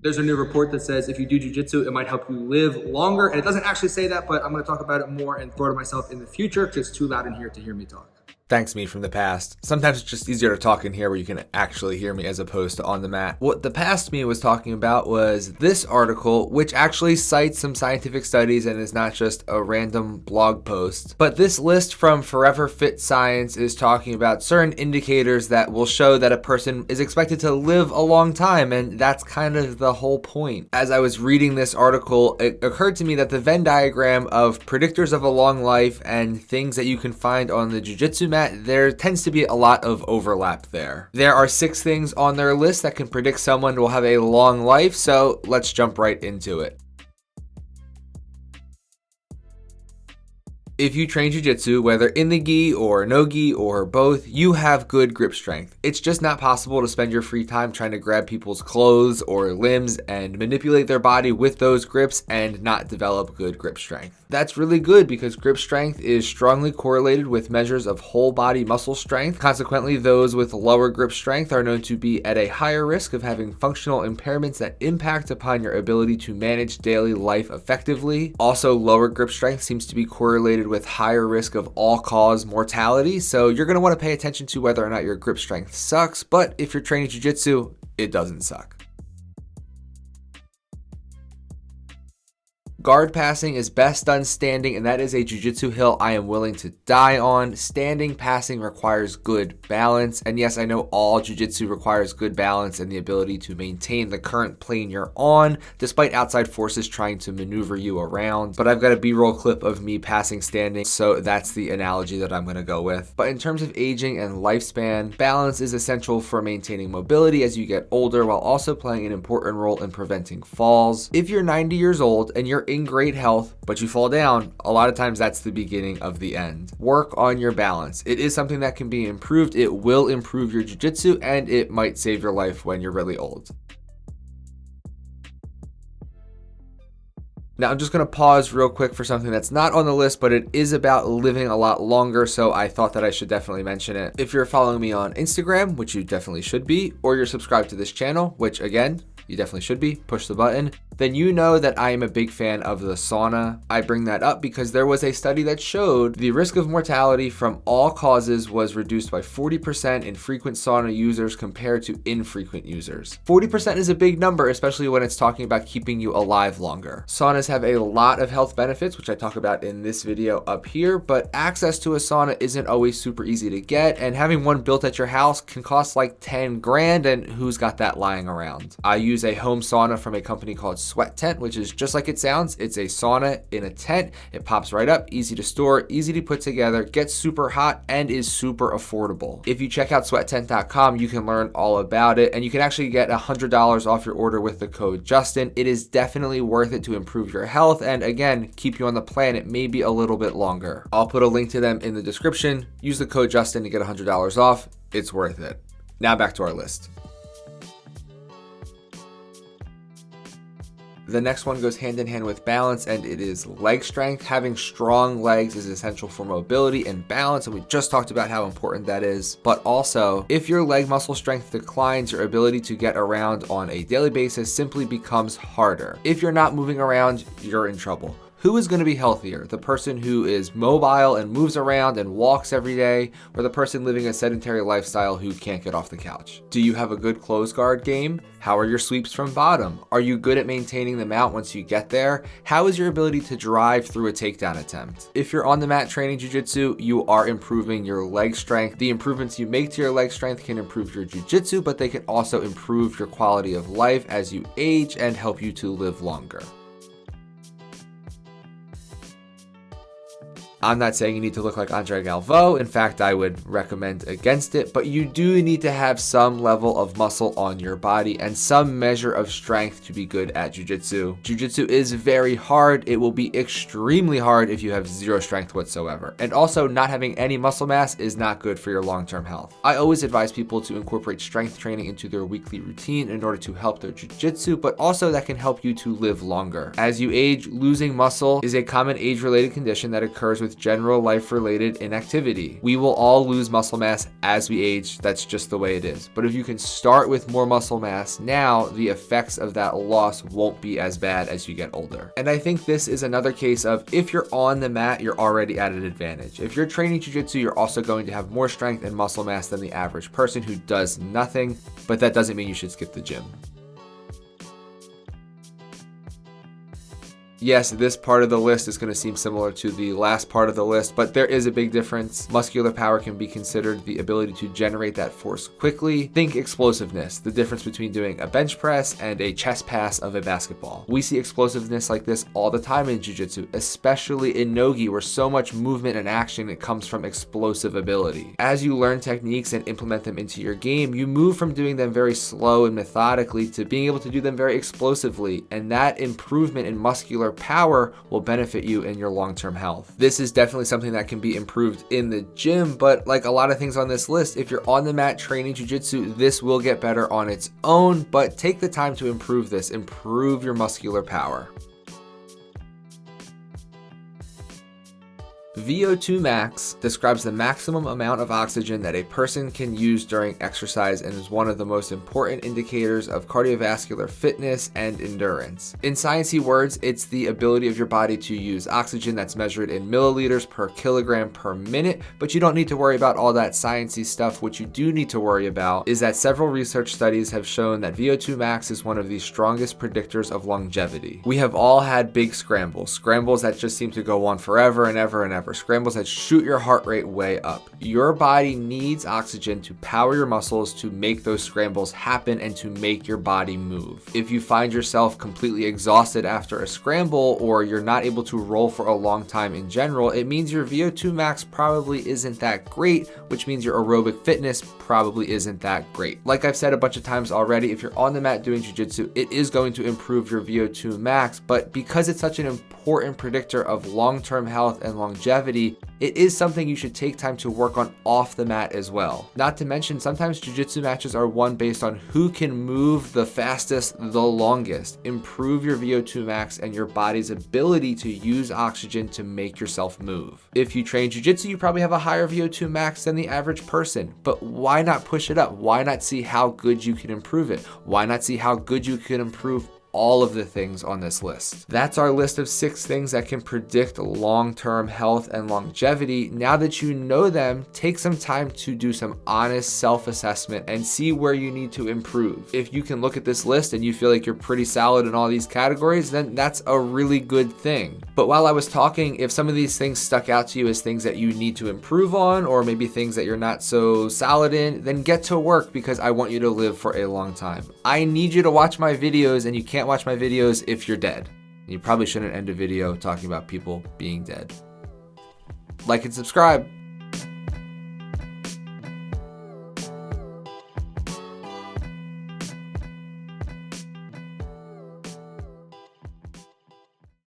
There's a new report that says if you do jiu-jitsu, it might help you live longer. And it doesn't actually say that, but I'm going to talk about it more and throw to myself in the future because it's too loud in here to hear me talk. Thanks, me from the past. Sometimes it's just easier to talk in here where you can actually hear me as opposed to on the mat. What the past me was talking about was this article, which actually cites some scientific studies and is not just a random blog post. But this list from Forever Fit Science is talking about certain indicators that will show that a person is expected to live a long time, and that's kind of the whole point. As I was reading this article, it occurred to me that the Venn diagram of predictors of a long life and things that you can find on the jiu-jitsu mat, there tends to be a lot of overlap there. There are 6 things on their list that can predict someone will have a long life, so let's jump right into it. If you train jiu-jitsu, whether in the gi or no gi or both, you have good grip strength. It's just not possible to spend your free time trying to grab people's clothes or limbs and manipulate their body with those grips and not develop good grip strength. That's really good because grip strength is strongly correlated with measures of whole body muscle strength. Consequently, those with lower grip strength are known to be at a higher risk of having functional impairments that impact upon your ability to manage daily life effectively. Also, lower grip strength seems to be correlated with higher risk of all-cause mortality, so you're going to want to pay attention to whether or not your grip strength sucks, but if you're training jiu-jitsu, it doesn't suck. Guard passing is best done standing, and that is a jiu-jitsu hill I am willing to die on. Standing passing requires good balance, and yes, I know all jiu-jitsu requires good balance and the ability to maintain the current plane you're on, despite outside forces trying to maneuver you around. But I've got a B-roll clip of me passing standing, so that's the analogy that I'm going to go with. But in terms of aging and lifespan, balance is essential for maintaining mobility as you get older, while also playing an important role in preventing falls. If you're 90 years old and you're in great health, but you fall down, a lot of times that's the beginning of the end. Work on your balance. It is something that can be improved. It will improve your jiu-jitsu, and it might save your life when you're really old. Now, I'm just going to pause real quick for something that's not on the list, but it is about living a lot longer, so I thought that I should definitely mention it. If you're following me on Instagram, which you definitely should be, or you're subscribed to this channel, which again, you definitely should be, push the button, then you know that I am a big fan of the sauna. I bring that up because there was a study that showed the risk of mortality from all causes was reduced by 40% in frequent sauna users compared to infrequent users. 40% is a big number, especially when it's talking about keeping you alive longer. Saunas have a lot of health benefits, which I talk about in this video up here, but access to a sauna isn't always super easy to get, and having one built at your house can cost like 10 grand, and who's got that lying around? I use a home sauna from a company called Sweat Tent, which is just like it sounds. It's a sauna in a tent. It pops right up, easy to store, easy to put together, gets super hot, and is super affordable. If you check out sweattent.com, you can learn all about it, and you can actually get $100 off your order with the code Justin. It is definitely worth it to improve your health and, again, keep you on the planet maybe a little bit longer. I'll put a link to them in the description. Use the code Justin to get $100 off. It's worth it. Now back to our list. The next one goes hand in hand with balance, and it is leg strength. Having strong legs is essential for mobility and balance, and we just talked about how important that is. But also, if your leg muscle strength declines, your ability to get around on a daily basis simply becomes harder. If you're not moving around, you're in trouble. Who is going to be healthier? The person who is mobile and moves around and walks every day, or the person living a sedentary lifestyle who can't get off the couch? Do you have a good close guard game? How are your sweeps from bottom? Are you good at maintaining the mount once you get there? How is your ability to drive through a takedown attempt? If you're on the mat training jiu-jitsu, you are improving your leg strength. The improvements you make to your leg strength can improve your jiu-jitsu, but they can also improve your quality of life as you age and help you to live longer. I'm not saying you need to look like Andre Galvao. In fact, I would recommend against it, but you do need to have some level of muscle on your body and some measure of strength to be good at jiu-jitsu. Jiu-jitsu is very hard. It will be extremely hard if you have zero strength whatsoever. And also, not having any muscle mass is not good for your long-term health. I always advise people to incorporate strength training into their weekly routine in order to help their jiu-jitsu, but also that can help you to live longer. As you age, losing muscle is a common age-related condition that occurs with with general life-related inactivity. We will all lose muscle mass as we age. That's just the way it is. But if you can start with more muscle mass now, the effects of that loss won't be as bad as you get older. And I think this is another case of if you're on the mat, you're already at an advantage. If you're training jiu-jitsu, you're also going to have more strength and muscle mass than the average person who does nothing, but that doesn't mean you should skip the gym. Yes, this part of the list is going to seem similar to the last part of the list, but there is a big difference. Muscular power can be considered the ability to generate that force quickly. Think explosiveness, the difference between doing a bench press and a chest pass of a basketball. We see explosiveness like this all the time in jiu-jitsu, especially in no-gi, where so much movement and action comes from explosive ability. As you learn techniques and implement them into your game, you move from doing them very slow and methodically to being able to do them very explosively, and that improvement in muscular power will benefit you in your long-term health. This is definitely something that can be improved in the gym, but like a lot of things on this list, if you're on the mat training jiu-jitsu, this will get better on its own, but take the time to improve this, improve your muscular power. Vo2 Max describes the maximum amount of oxygen that a person can use during exercise and is one of the most important indicators of cardiovascular fitness and endurance. In sciencey words, it's the ability of your body to use oxygen that's measured in milliliters per kilogram per minute, but you don't need to worry about all that sciencey stuff. What you do need to worry about is that several research studies have shown that Vo2 Max is one of the strongest predictors of longevity. We have all had big scrambles that just seem to go on forever and ever and ever. Scrambles that shoot your heart rate way up. Your body needs oxygen to power your muscles to make those scrambles happen and to make your body move. If you find yourself completely exhausted after a scramble, or you're not able to roll for a long time in general, it means your Vo2 Max probably isn't that great, which means your aerobic fitness probably isn't that great. Like I've said a bunch of times already, if you're on the mat doing jiu-jitsu, it is going to improve your Vo2 Max, but because it's such an important predictor of long-term health and longevity, it is something you should take time to work on off the mat as well. Not to mention, sometimes jiu-jitsu matches are won based on who can move the fastest, the longest. Improve your Vo2 Max and your body's ability to use oxygen to make yourself move. If you train jiu-jitsu, you probably have a higher Vo2 Max than the average person, but why not push it up? Why not see how good you can improve it? Why not see how good you can improve all of the things on this list? That's our list of 6 things that can predict long-term health and longevity. Now that you know them, take some time to do some honest self-assessment and see where you need to improve. If you can look at this list and you feel like you're pretty solid in all these categories, then that's a really good thing. But while I was talking, if some of these things stuck out to you as things that you need to improve on, or maybe things that you're not so solid in, then get to work, because I want you to live for a long time. I need you to watch my videos, and you can't watch my videos if you're dead. You probably shouldn't end a video talking about people being dead. Like and subscribe.